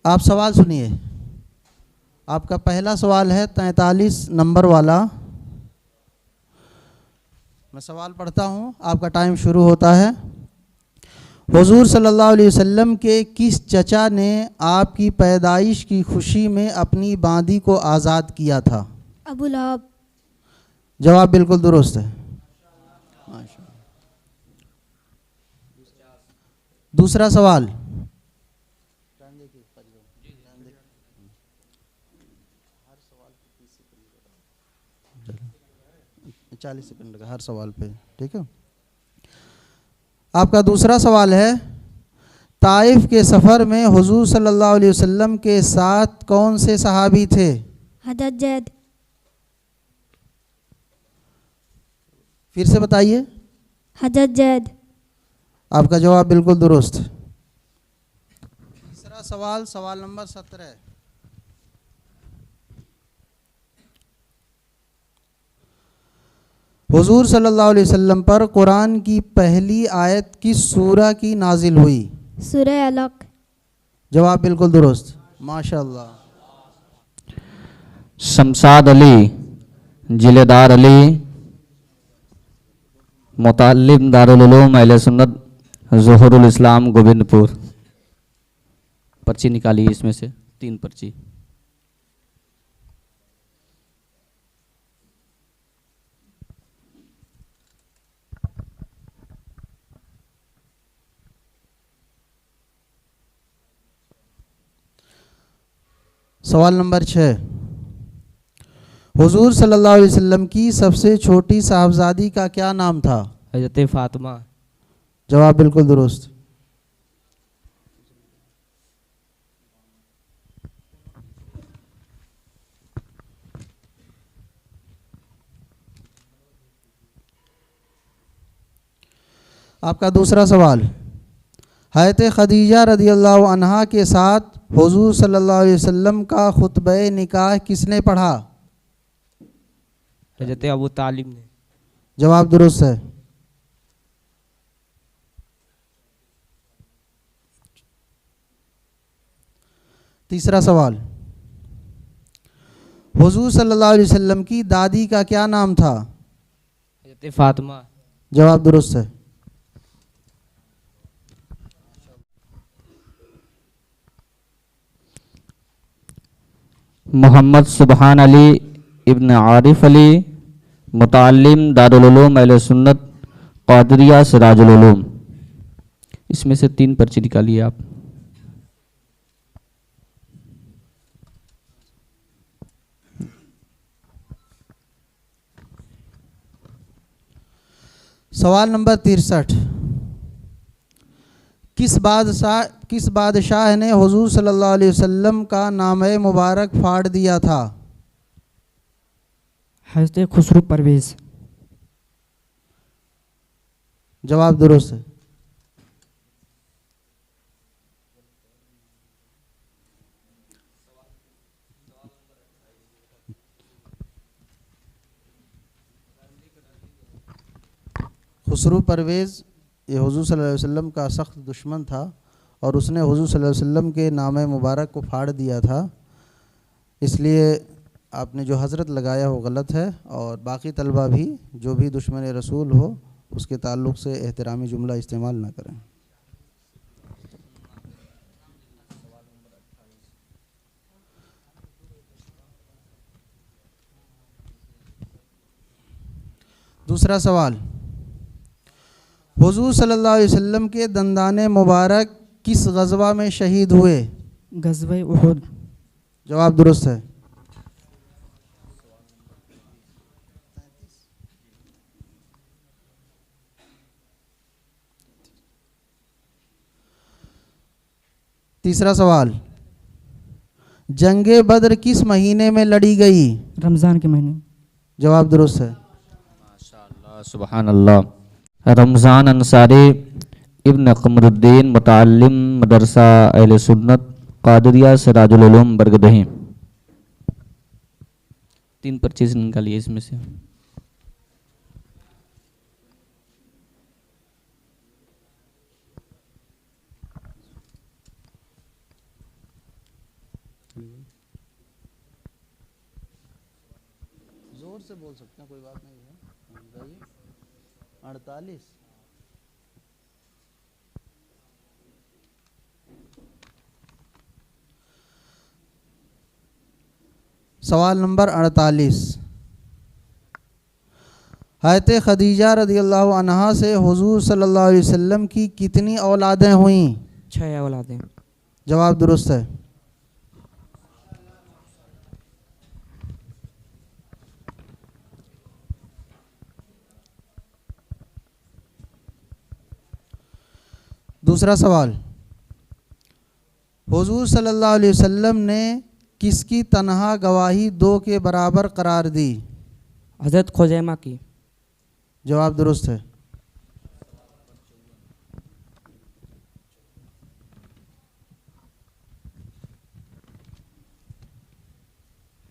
आप सवाल सुनिए। आपका पहला सवाल है 43 नंबर वाला। मैं सवाल पढ़ता हूँ, आपका टाइम शुरू होता है। हुजूर सल्लल्लाहु अलैहि वसल्लम के किस चचा ने आपकी पैदाइश की खुशी में अपनी बांदी को आज़ाद किया था? अबू लहब। जवाब बिल्कुल दुरुस्त है। दूसरा सवाल। 40 सेकंड लगा हर सवाल पे, ठीक है। आपका दूसरा सवाल है, ताइफ के सफ़र में हुजूर सल्लल्लाहु अलैहि वसल्लम के साथ कौन से सहाबी थे? हज़रत ज़ैद। फिर से बताइए। हज़रत ज़ैद। आपका जवाब बिल्कुल दुरुस्त। तीसरा सवाल, सवाल नंबर 17। हुजूर सल्लल्लाहु अलैहि वसल्लम पर कुरान की पहली आयत किस सूरा की नाजिल हुई? सूरह अलक। जवाब बिल्कुल दुरुस्त, माशाअल्लाह। शमशाद अली, जिलेदार अली, मुतालिम दारुल उलूम अहले सुन्नत ज़ुहरुल इस्लाम गोविंदपुर। पर्ची निकालिए, इसमें से 3 पर्ची। सवाल नंबर 6। हुजूर सल्लल्लाहु अलैहि वसल्लम की सबसे छोटी साहबजादी का क्या नाम था? हज़रत फ़ातिमा। जवाब बिल्कुल दुरुस्त। आपका दूसरा सवाल, हज़रत खदीजा रदियल्लाहु अन्हा के साथ हुजूर सल्लल्लाहु अलैहि वसल्लम का खुतबे निकाह किसने पढ़ा? हज़रत अबू तालिब ने। जवाब दुरुस्त है। तीसरा सवाल, हुजूर सल्लल्लाहु अलैहि वसल्लम की दादी का क्या नाम था? हज़रत फ़ातिमा। जवाब दुरुस्त है। मोहम्मद सुबहान अली इब्न आरिफ अली, मुतालिम दारुल उलूम अहले सुन्नत क़ादिरिया सिराजुल उलूम। इसमें से 3 पर्ची निकालिए आप। सवाल नंबर 63। किस बादशाह ने हुजूर सल्लल्लाहु अलैहि वसल्लम का नामे मुबारक फाड़ दिया था? हज़रत खुसरो परवेज़। जवाब दुरुस्त है। खुसरो परवेज़ ये हुजूर सल्लल्लाहु अलैहि वसल्लम का सख्त दुश्मन था और उसने हुजूर सल्लल्लाहु अलैहि वसल्लम के नामे मुबारक को फाड़ दिया था। इसलिए आपने जो हज़रत लगाया वो गलत है। और बाकी तलबा भी जो भी दुश्मन रसूल हो उसके ताल्लुक़ से एहतरामी जुमला इस्तेमाल ना करें। दूसरा सवाल, हुजूर सल्लल्लाहु अलैहि वसल्लम के दंदाने मुबारक किस गज़वा में शहीद हुए? गज़वे उहुद। जवाब दुरुस्त है। तीसरा सवाल, जंगे बद्र किस महीने में लड़ी गई? रमज़ान के महीने। जवाब दुरुस्त है। माशाअल्लाह, सुबहान अल्लाह। रमज़ान अंसारी इब्न क़मरुद्दीन, मुतालिम मदरसा अहले सुन्नत क़ादिरिया सिराजुल उलूम बरगदही। 3 पर्ची निकालिए इसमें से। जोर से बोल सकते हैं, कोई बात नहीं है। 48। सवाल नंबर 48। हज़रत खदीजा रज़ियल्लाहु अन्हा से हुज़ूर सल्लल्लाहु अलैहि वसल्लम की कितनी औलादें हुईं? 6 औलादें। जवाब दुरुस्त है। दूसरा सवाल, हुज़ूर सल्लल्लाहु अलैहि वसल्लम ने किसकी तन्हा गवाही 2 के बराबर करार दी? हज़रत खुज़ैमा की। जवाब दुरुस्त है।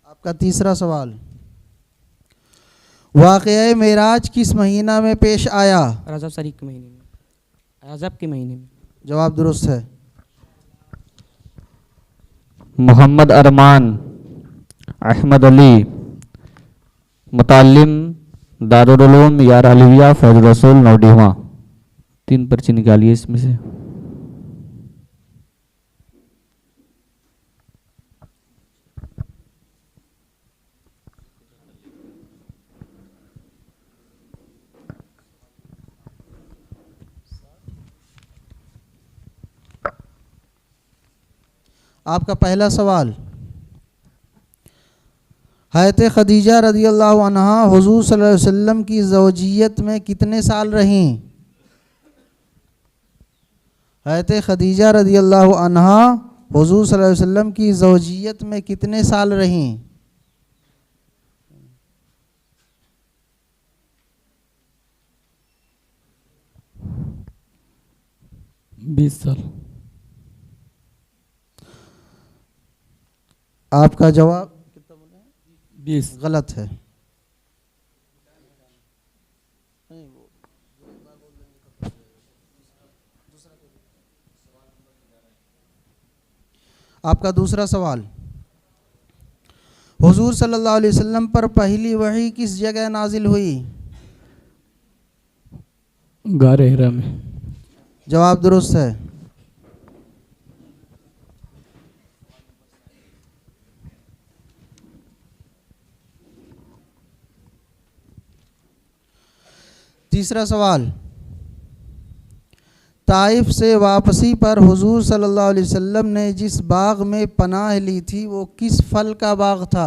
आपका तीसरा सवाल, वाक़या मेराज किस महीना में पेश आया? रजब शरीफ के महीने में, रजब के महीने में। जवाब दुरुस्त है। मोहम्मद अरमान, अहमद अली, मुतालिम दारुल उलूम यार अलविया फैज़ रसूल नौडीवा। 3 पर्ची निकालिए इसमें से। आपका पहला सवाल, हज़रत खदीजा रज़ियल्लाहु अन्हा हुज़ूर सल्लल्लाहु अलैहि वसल्लम की ज़ौजियत में कितने साल रहीं? हज़रत खदीजा रज़ियल्लाहु अन्हा हुज़ूर सल्लल्लाहु अलैहि वसल्लम की ज़ौजियत में कितने साल रहीं? बीस साल। आपका जवाब कितना बोले? 20। गलत है। आपका दूसरा सवाल, हुजूर सल्लल्लाहु अलैहि वसल्लम पर पहली वही किस जगह नाजिल हुई? गारे हिरा में। जवाब दुरुस्त है। तीसरा सवाल, ताइफ से वापसी पर हुजूर सल्लल्लाहु अलैहि वसल्लम ने जिस बाग में पनाह ली थी वो किस फल का बाग था?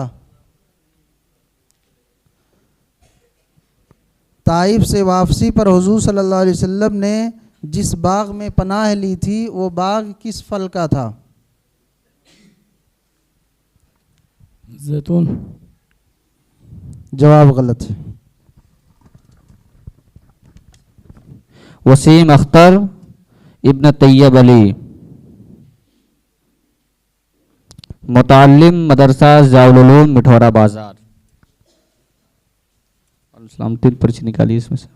ताइफ से वापसी पर हुजूर सल्लल्लाहु अलैहि वसल्लम ने जिस बाग में पनाह ली थी वो बाग किस फल का था? जैतून। जवाब गलत है। वसीम अख्तर इब्न तैयब अली, मुतालिम मदरसा ज़ाउल उलूम मिठौरा बाजार। 3 पर्ची निकाली इसमें से।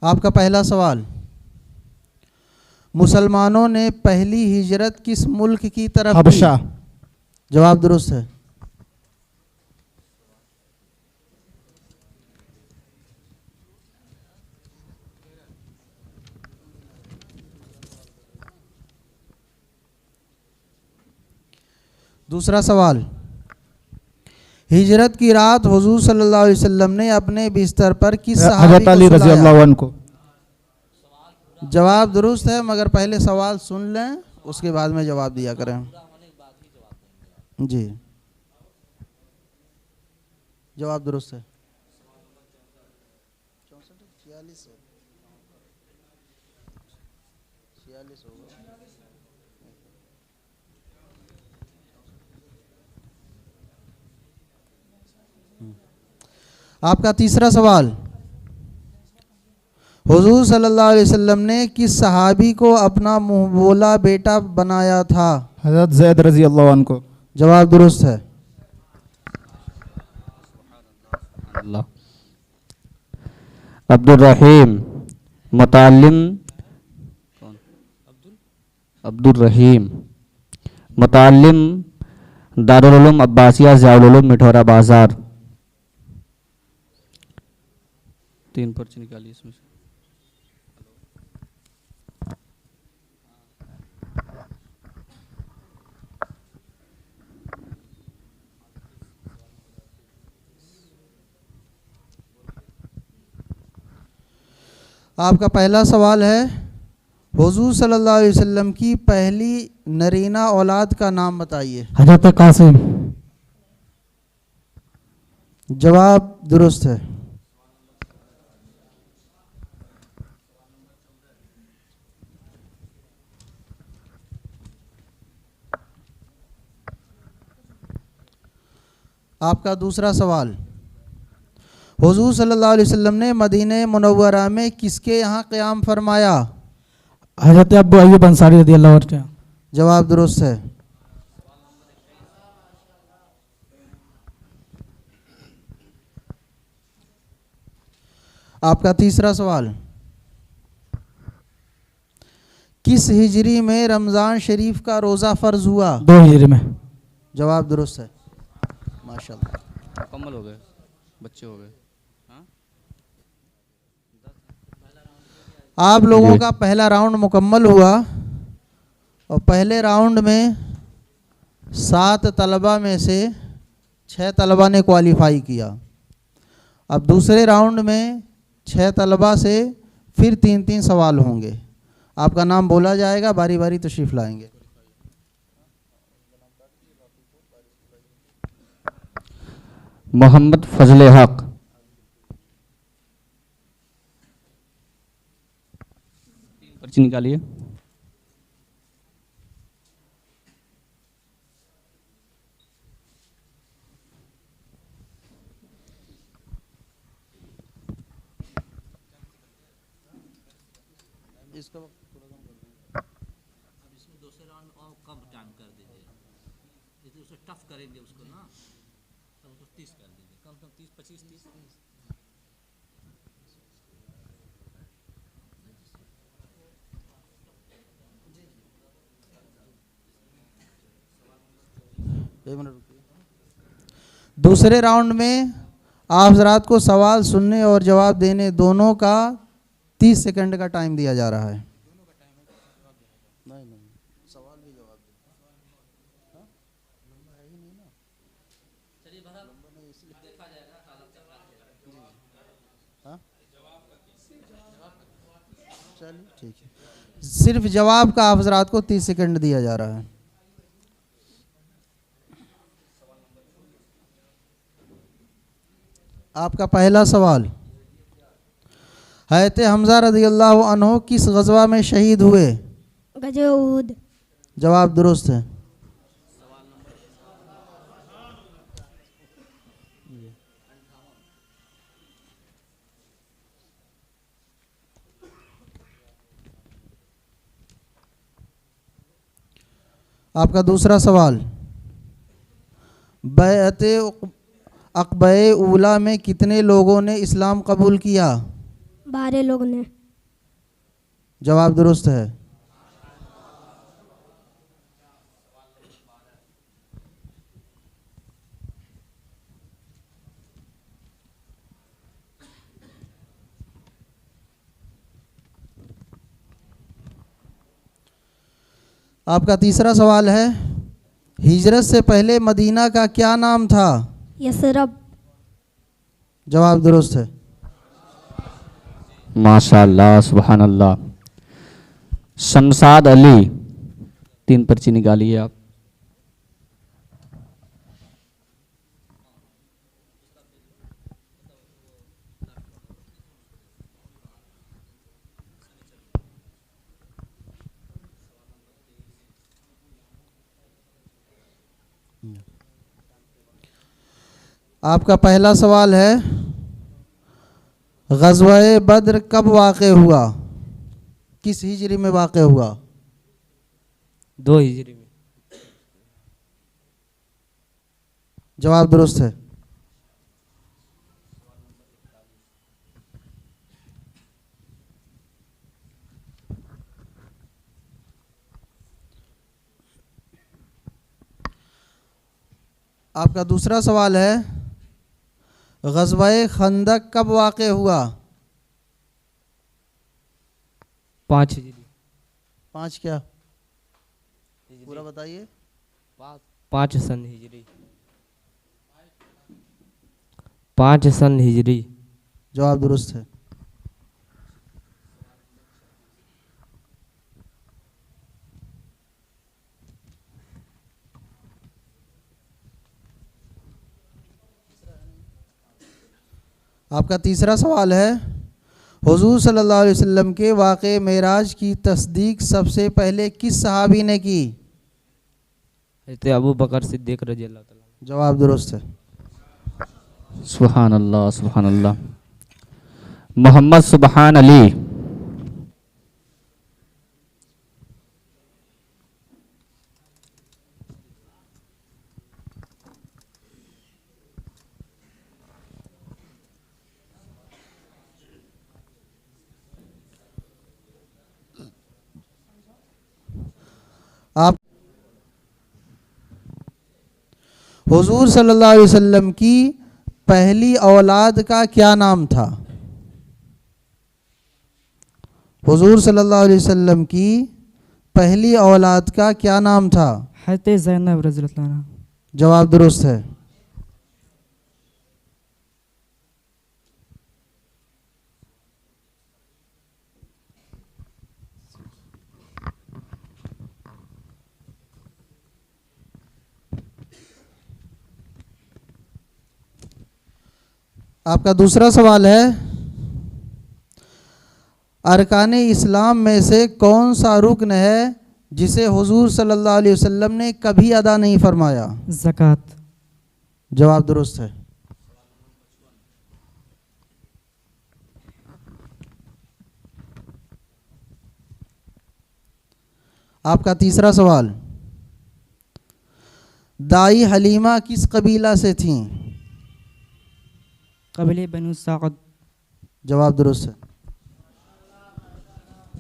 आपका पहला सवाल, मुसलमानों ने पहली हिजरत किस मुल्क की तरफ की? हबशा। जवाब दुरुस्त है। दूसरा सवाल, हिजरत की रात हुजूर सल्लल्लाहु अलैहि वसल्लम ने अपने बिस्तर पर किस सहाबी हज़रत अली को रज़ी सुलाया? अल्लाह अन्हु को। जवाब दुरुस्त है, मगर पहले सवाल सुन लें उसके बाद में जवाब दिया करें। जी, जवाब दुरुस्त है। 46 होगा। आपका तीसरा सवाल, हुजूर सल्लल्लाहु अलैहि वसल्लम ने किस सहाबी को अपना मुंह बोला बेटा बनाया था? हज़रत ज़ैद रज़ी अल्लाह अन्हु को। जवाब दुरुस्त है। अल्लाह। अब्दुल रहीम मुतालिम अब्दुल रहीम मुतालिम दारुल उलूम अब्बासिया ज़ियाउल उलूम मिठौरा बाजार। 3 पर्ची निकालिए इसमें से। आपका पहला सवाल है, हुजूर सल्लल्लाहु अलैहि वसल्लम की पहली नरीना औलाद का नाम बताइए। हजरत कासिम। जवाब दुरुस्त है। आपका दूसरा सवाल, हुजूर सल्लल्लाहु अलैहि वसल्लम ने मदीने मुनव्वरा में किसके यहाँ क़याम फरमाया? हजरत अब्बू अय्यूब अंसारी रज़ी अल्लाह अन्हु के। जवाब दुरुस्त है। आपका तीसरा सवाल, किस हिजरी में रमज़ान शरीफ का रोज़ा फ़र्ज हुआ? 2 हिजरी में। जवाब दुरुस्त है। माशाल्लाह। मुकम्मल हो गए, बच्चे हो गए। आप लोगों का पहला राउंड मुकम्मल हुआ और पहले राउंड में 7 तलबा में से 6 तलबा ने क्वालिफाई किया। अब दूसरे राउंड में 6 तलबा से फिर 3-3 सवाल होंगे। आपका नाम बोला जाएगा, बारी बारी तशरीफ़ लाएंगे। मोहम्मद फजल हक। पर्ची निकालिए। दूसरे राउंड में आप हज़रात को सवाल सुनने और जवाब देने दोनों का 30 सेकंड का टाइम दिया जा रहा है। नहीं सवाल भी जवाब चलिए ठीक है। सिर्फ जवाब का आप हज़रात को 30 सेकंड दिया जा रहा है। आपका पहला सवाल, हज़रत हमज़ा रज़ियल्लाहु अन्हु किस ग़ज़वा में शहीद हुए? गज़वे उहुद। जवाब दुरुस्त है। आपका दूसरा सवाल, बैअत अक़बे ऊला में कितने लोगों ने इस्लाम कबूल किया? 12 लोग ने। जवाब दुरुस्त है। आपका तीसरा सवाल है, हिजरत से पहले मदीना का क्या नाम था? यसरब। जवाब दुरुस्त है। माशाअल्लाह सुभान अल्लाह। शमसाद अली, 3 पर्ची निकालिए आप। आपका पहला सवाल है, ग़ज़वा-ए बद्र कब वाक़े हुआ? किस हिजरी में वाक़े हुआ? 2 हिजरी में। जवाब दुरुस्त है। आपका दूसरा सवाल है, ग़ज़वा-ए खंदक कब वाक़ हुआ? 5 हिजरी। 5 क्या? पूरा बताइए। 5 सन हिजरी। 5 सन हिजरी। जवाब दुरुस्त है। आपका तीसरा सवाल है, हुज़ूर सल्लल्लाहु अलैहि वसल्लम के वाक़े मेराज की तस्दीक सबसे पहले किस सहाबी ने की? हज़रत अबू बकर सिद्दीक़ रज़ी अल्लाह ताला। जवाब दुरुस्त है। सुभान अल्लाह सुभान अल्लाह। मोहम्मद सुबहान अली। आप हुज़ूर सल्लल्लाहु अलैहि वसल्लम की पहली औलाद का क्या नाम था? हुज़ूर सल्लल्लाहु अलैहि वसल्लम की पहली औलाद का क्या नाम था? हज़रत ज़ैनब रज़ियल्लाहु अन्हा। जवाब दुरुस्त है। आपका दूसरा सवाल है, अरकान इस्लाम में से कौन सा रुकन है जिसे हुज़ूर सल्लल्लाहु अलैहि वसल्लम ने कभी अदा नहीं फरमाया? ज़कात। जवाब दुरुस्त है। आपका तीसरा सवाल, दाई हलीमा किस कबीला से थीं? कबीले बनु साक़द। जवाब दुरुस्त है।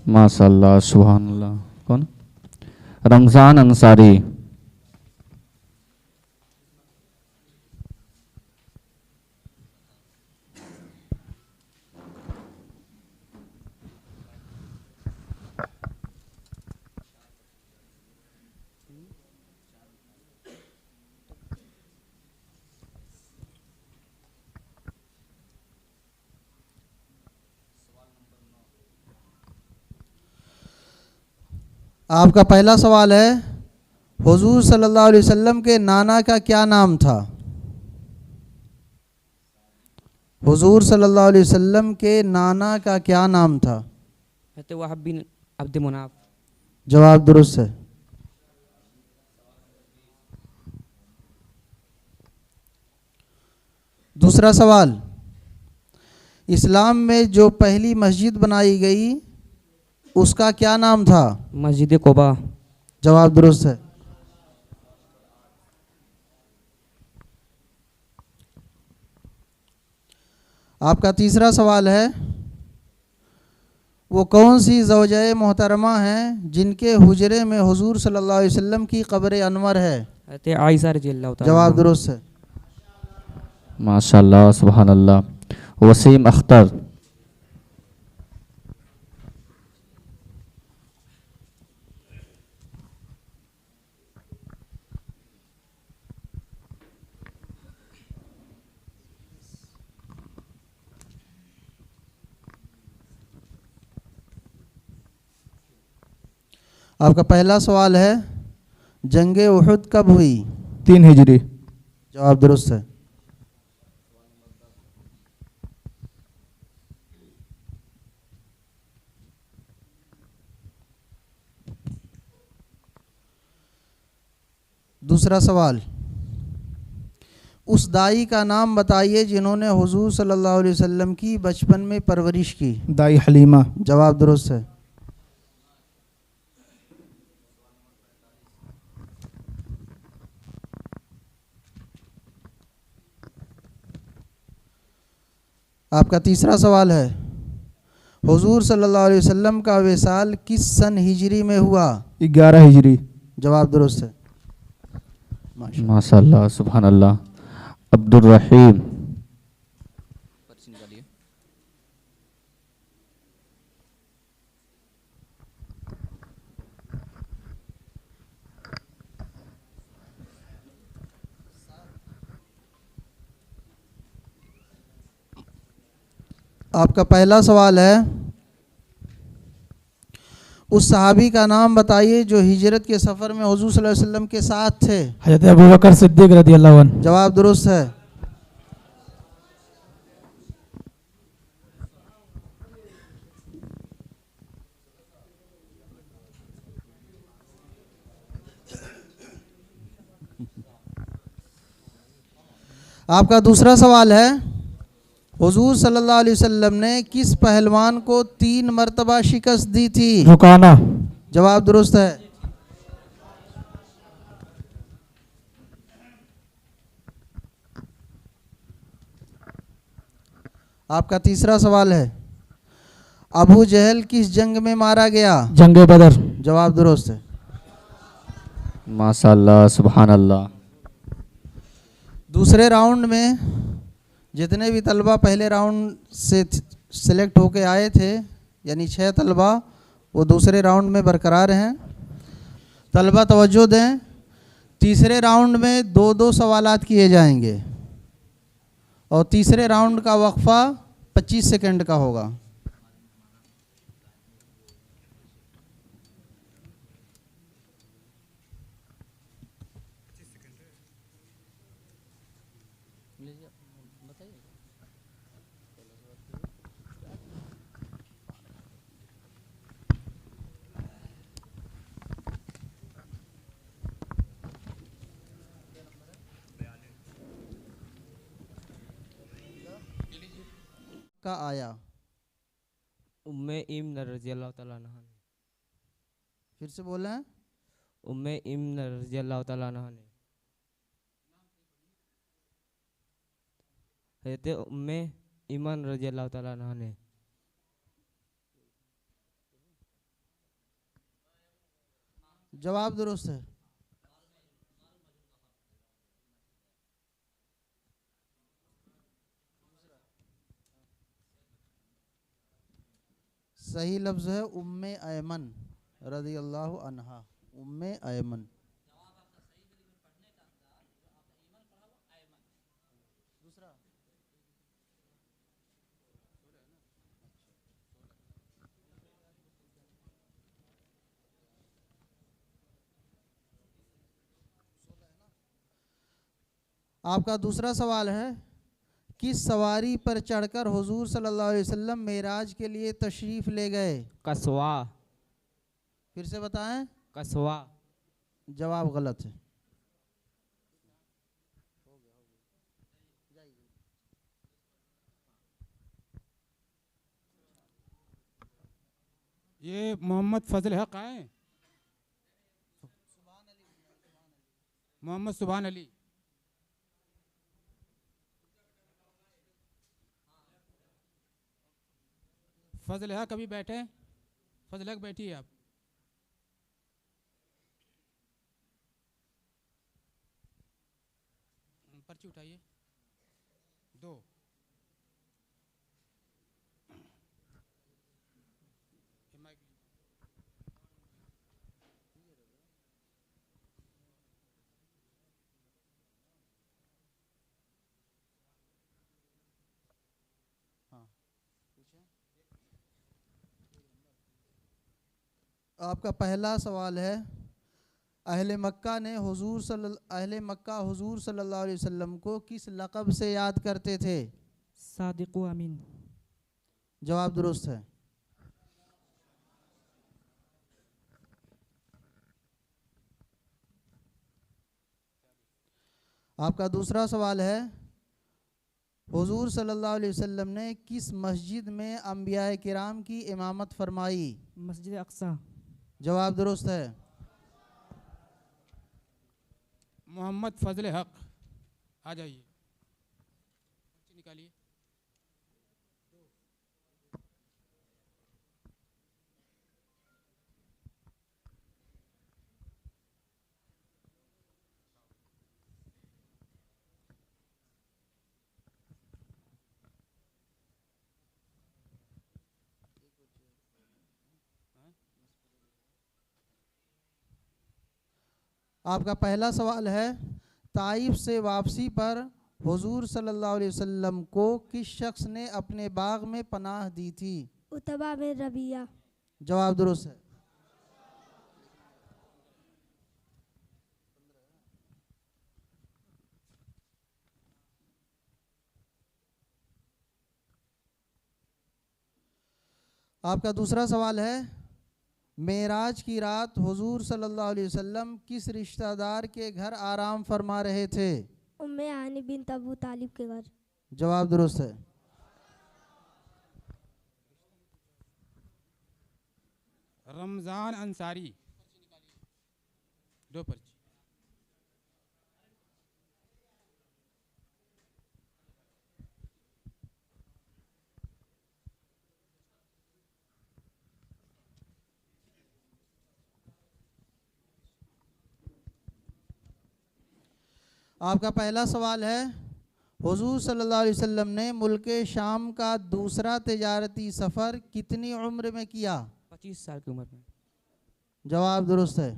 माशाअल्लाह सुभान अल्लाह। कौन? रमज़ान अंसारी। आपका पहला सवाल है, हुज़ूर सल्लल्लाहु अलैहि वसल्लम के नाना का क्या नाम था? हुज़ूर सल्लल्लाहु अलैहि वसल्लम के नाना का क्या नाम था? हज़रत वहाब बिन अब्द मुनाफ। जवाब दुरुस्त है। दूसरा सवाल, इस्लाम में जो पहली मस्जिद बनाई गई उसका क्या नाम था? मस्जिद कुबा। जवाब दुरुस्त है। आपका तीसरा सवाल है, वो कौन सी ज़ौजाए मोहतरमा हैं जिनके हुजरे में हुजूर सल्लल्लाहु अलैहि वसल्लम की कब्र अनवर है? हज़रत आयशा रज़ी अल्लाह ताला। जवाब दुरुस्त है। माशाअल्लाह सुभान अल्लाह। वसीम अख्तर। आपका पहला सवाल है, जंगे उहुद कब हुई? 3 हिजरी। जवाब दुरुस्त है। दूसरा सवाल, उस दाई का नाम बताइए जिन्होंने हुजूर सल्लल्लाहु अलैहि वसल्लम की बचपन में परवरिश की? दाई हलीमा। जवाब दुरुस्त है। आपका तीसरा सवाल है, हुजूर सल्लल्लाहु अलैहि वसल्लम का विसाल किस सन हिजरी में हुआ? 11 हिजरी। जवाब दुरुस्त है। माशाअल्लाह। माशाल्लाह सुभान अल्लाह। अब्दुर रहीम। आपका पहला सवाल है, उस सहाबी का नाम बताइए जो हिजरत के सफ़र में हुजूर सल्लल्लाहु अलैहि वसल्लम के साथ थे। हजरत अबू बकर सिद्दीक रदी अल्लाह अन्हु। जवाब दुरुस्त है। आपका दूसरा सवाल है, हुजूर सल्लल्लाहु अलैहि वसल्लम ने किस पहलवान को 3 मरतबा शिकस्त दी थी? रुकाना। जवाब दुरुस्त है। आपका तीसरा सवाल है, अबू जहल किस जंग में मारा गया? जंगे बदर। जवाब दुरुस्त है। माशाल्लाह सुभान अल्लाह। दूसरे राउंड में जितने भी तलबा पहले राउंड से सिलेक्ट होके आए थे, यानी 6 तलबा, वो दूसरे राउंड में बरकरार हैं। तलबा तवज्जो दें, तीसरे राउंड में 2-2 सवालात किए जाएंगे और तीसरे राउंड का वक्फा 25 सेकंड का होगा। का आया। उम्मे इम्न रज़ियल्लाहु ताला अन्हा ने। फिर से बोलें। उम्मे इम्न रज़ियल्लाहु ताला अन्हा ने। हज़रत उम्मे ईमान रज़ियल्लाहु ताला अन्हा ने। जवाब दुरुस्त है। सही लफ्ज़ है उम्मे ऐमन रज़ी अल्लाह अन्हा। उम्मे ऐमन। दूसरा आपका दूसरा सवाल है, किस सवारी पर चढ़कर हुजूर सल्लल्लाहु अलैहि वसल्लम मेराज के लिए तशरीफ़ ले गए? कसवा। फिर से बताएं। कसवा। जवाब गलत है। ये मोहम्मद फजल हक आए। मोहम्मद सुभान अली। फजल हक अभी बैठे। फजल हक बैठिए आप। पर्ची उठाइए। 2 आपका पहला सवाल है, अहले मक्का हुजूर सल्लल्लाहु अलैहि वसल्लम को किस लक़ब से याद करते थे? सादिक व अमीन। जवाब दुरुस्त है। आपका दूसरा सवाल है, हुजूर सल्लल्लाहु अलैहि वसल्लम ने किस मस्जिद में अंबियाए किराम की इमामत फरमाई? मस्जिद अक्सा। जवाब दुरुस्त है। मोहम्मद फजल हक आ जाइए। पर्ची निकालिए। आपका पहला सवाल है, ताइफ से वापसी पर हुजूर सल्लल्लाहु अलैहि वसल्लम को किस शख्स ने अपने बाग में पनाह दी थी? उतबा बिन रबिया। जवाब दुरुस्त है। आपका दूसरा सवाल है, मेराज की रात हुजूर सल्लल्लाहु अलैहि वसल्लम किस रिश्तेदार के घर आराम फरमा रहे थे? उम्मे हानी बिन अबू तालिब के घर। जवाब दुरुस्त है। रमज़ान अंसारी। 2 पर्ची। आपका पहला सवाल है, हुजूर सल्लल्लाहु अलैहि वसल्लम ने मुल्क शाम का दूसरा तिजारती सफ़र कितनी उम्र में किया? 25 साल की उम्र में। जवाब दुरुस्त है।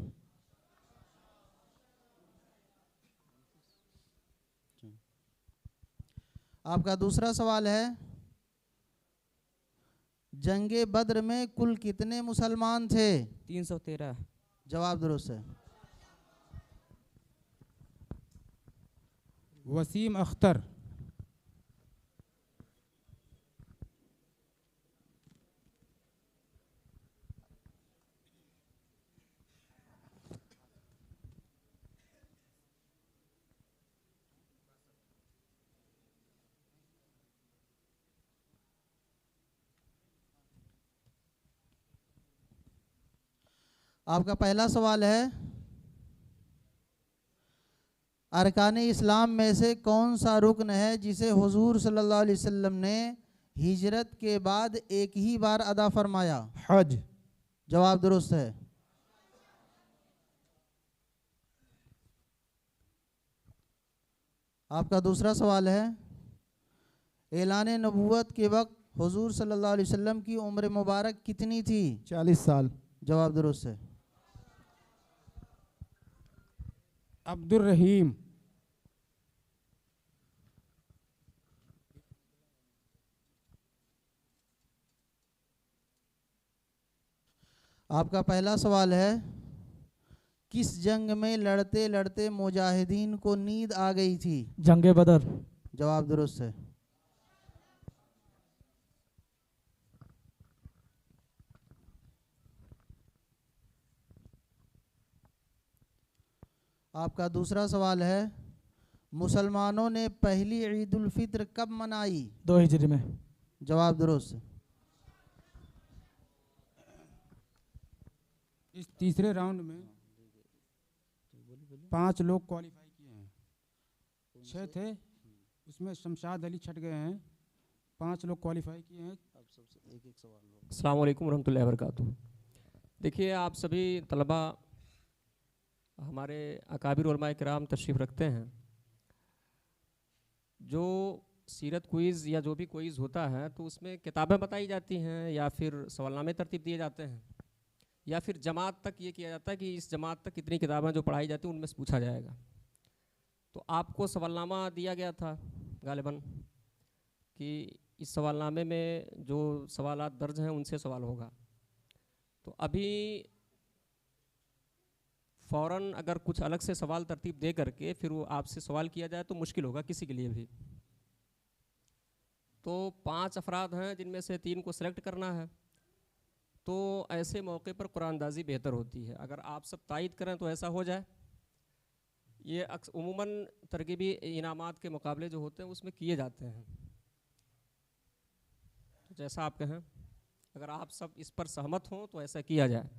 आपका दूसरा सवाल है, जंगे बद्र में कुल कितने मुसलमान थे? 313। जवाब दुरुस्त है। वसीम अख्तर। आपका पहला सवाल है, अरकान इस्लाम में से कौन सा रुकन है जिसे हुजूर सल्लल्लाहु अलैहि वसल्लम ने हिजरत के बाद एक ही बार अदा फरमाया? हज। जवाब दुरुस्त है। आपका दूसरा सवाल है, ऐलान नबूवत के वक्त हुजूर सल्लल्लाहु अलैहि वसल्लम की उम्र मुबारक कितनी थी? 40 साल। जवाब दुरुस्त है। अब्दुल रहीम। आपका पहला सवाल है, किस जंग में लड़ते लड़ते मुजाहिदीन को नींद आ गई थी? जंगे बदर। जवाब दुरुस्त है। आपका दूसरा सवाल है, मुसलमानों ने पहली ईद उल फित्र कब मनाई? 2 हिजरी में। जवाब दुरुस्त है। इस तीसरे राउंड में 5 लोग क्वालिफाई किए हैं। 6 थे, उसमें शमशाद अली छट गए हैं। 5 लोग क्वालिफाई किए हैं। अब सबसे एक एक सवाल। अस्सलाम वालेकुम रहमतुल्लाहि व बरकातुहू। देखिए, आप सभी तलबा हमारे अकाबिर उलमाए किराम तशरीफ़ रखते हैं। जो सीरत क्विज़ या जो भी क्विज़ होता है तो उसमें किताबें बताई जाती हैं या फिर सवालनामे तरतीब दिए जाते हैं या फिर जमात तक ये किया जाता है कि इस जमात तक कितनी किताबें जो पढ़ाई जाती हैं उनमें से पूछा जाएगा। तो आपको सवालनामा दिया गया था गालिबन कि इस सवालनामे में जो सवालात दर्ज हैं उनसे सवाल होगा। तो अभी फ़ौरन अगर कुछ अलग से सवाल तरतीब दे करके फिर वो आपसे सवाल किया जाए तो मुश्किल होगा किसी के लिए भी। तो 5 अफराद हैं जिनमें से 3 को सिलेक्ट करना है। तो ऐसे मौके पर कुरानदाजी बेहतर होती है। अगर आप सब तायद करें तो ऐसा हो जाए। ये उमूमन तरकीबी इनामात के मुकाबले जो होते हैं उसमें किए जाते हैं। तो जैसा आप कहें, अगर आप सब इस पर सहमत हों तो ऐसा किया जाए।